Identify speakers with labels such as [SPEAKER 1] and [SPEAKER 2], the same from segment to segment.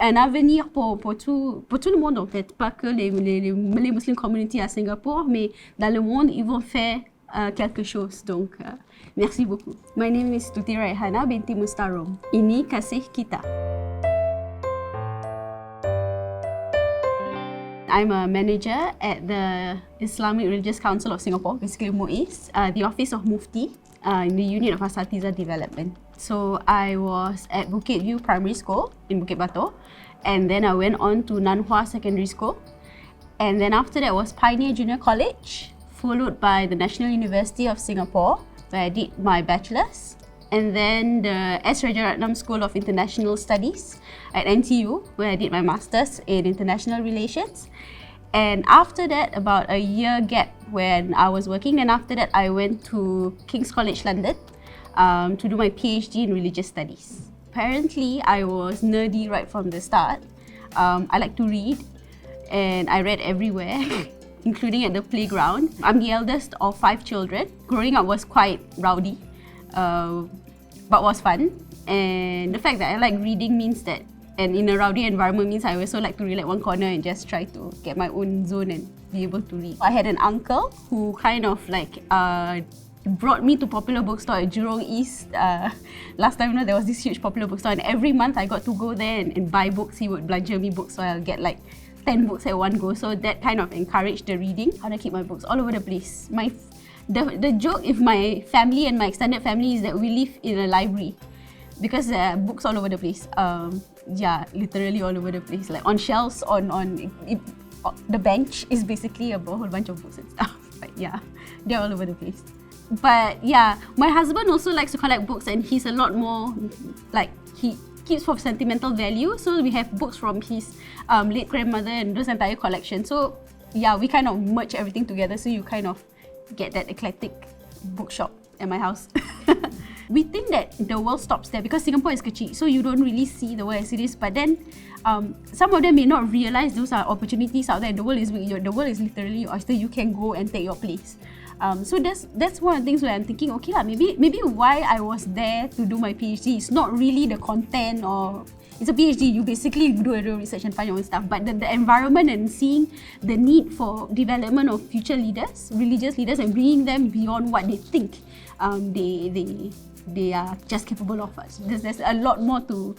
[SPEAKER 1] un avenir pour tout le monde en fait, pas que les Muslim community à Singapour, mais dans le monde, ils vont faire quelque chose. Donc, merci beaucoup. My name is Tuty Raihanah binti Mustarom. Ini Kasih Kita. I'm a manager at the Islamic Religious Council of Singapore, basically MUIS, the Office of Mufti, in the Unit of Asatiza Development. So I was at Bukit View Primary School in Bukit Batok, and then I went on to Nan Hua Secondary School, and then after that was Pioneer Junior College, followed by the National University of Singapore, where I did my bachelor's, and then the S. Rajaratnam School of International Studies at NTU, where I did my master's in international relations. And after that, about a year gap when I was working, and after that I went to King's College London to do my PhD in religious studies. Apparently, I was nerdy right from the start. I like to read, and I read everywhere, including at the playground. I'm the eldest of 5 children. Growing up was quite rowdy, but was fun. And the fact that I like reading means that, and in a rowdy environment means I also like to relax one corner and just try to get my own zone and be able to read. I had an uncle who kind of like brought me to Popular Bookstore at Jurong East. Last time, there was this huge Popular Bookstore, and every month I got to go there and buy books. He would belanja me books, so I'll get like 10 books at one go. So that kind of encouraged the reading. How do I keep my books all over the place? The joke with my family and my extended family is that we live in a library because there are books all over the place. Yeah, literally all over the place. Like on shelves, the bench is basically a whole bunch of books and stuff. But yeah, they're all over the place. But yeah, my husband also likes to collect books, and he's a lot more like, he keeps for sentimental value. So we have books from his late grandmother and those entire collection. So yeah, we kind of merge everything together, so you kind of get that eclectic bookshop at my house. We think that the world stops there because Singapore is kecil, so you don't really see the world as it is. But then some of them may not realize those are opportunities out there. The world is literally your oyster. You can go and take your place. So that's one of the things where I'm thinking, okay lah, maybe why I was there to do my PhD is not really the content, or it's a PhD, you basically do a research and find your own stuff, but the environment and seeing the need for development of future leaders, religious leaders, and bringing them beyond what they think they are just capable of us. There's a lot more to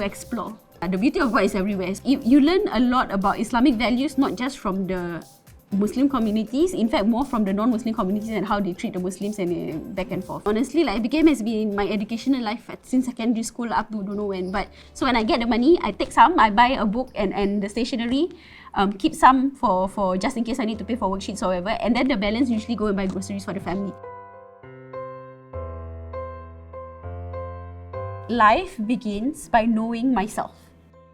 [SPEAKER 1] explore. The beauty of what is everywhere is you learn a lot about Islamic values, not just from the Muslim communities, in fact more from the non-Muslim communities and how they treat the Muslims, and back and forth. Honestly, like LBKM has been in my educational life since secondary school up to don't know when. But so when I get the money, I take some, I buy a book and the stationery, keep some for just in case I need to pay for worksheets or whatever, and then the balance usually go and buy groceries for the family. Life begins by knowing myself,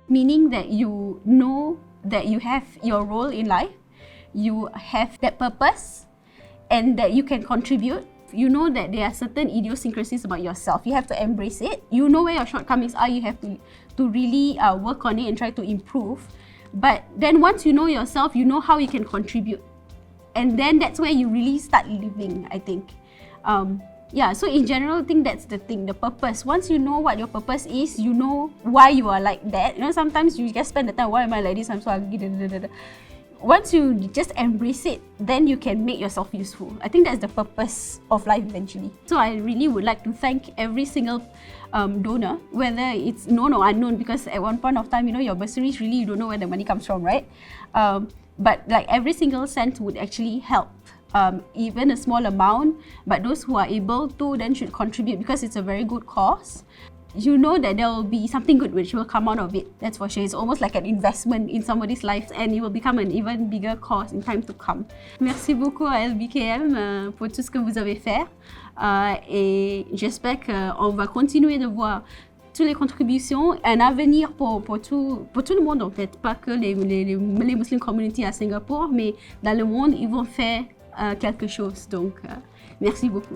[SPEAKER 1] meaning that you know that you have your role in life, you have that purpose, and that you can contribute. You know that there are certain idiosyncrasies about yourself. You have to embrace it. You know where your shortcomings are. You have to really work on it and try to improve. But then once you know yourself, you know how you can contribute. And then that's where you really start living, I think. Yeah, so in general, I think that's the thing, the purpose. Once you know what your purpose is, you know why you are like that. Sometimes you just spend the time, why am I like this? I'm so ugly. Once you just embrace it, then you can make yourself useful. I think that's the purpose of life eventually. So I really would like to thank every single donor, whether it's known or unknown, because at one point of time, your bursaries, really you don't know where the money comes from, right? But like every single cent would actually help. Even a small amount, but those who are able to then should contribute because it's a very good cause. You know that there will be something good which will come out of it, that's for sure. It's almost like an investment in somebody's life, and it will become an even bigger cause in time to come. Merci beaucoup à LBKM pour tout ce que vous avez fait, et j'espère qu'on va continuer de voir toutes les contributions, un avenir pour tout le monde en fait, pas que les Muslim community à Singapour, mais dans le monde, ils vont faire quelque chose. Donc, merci beaucoup.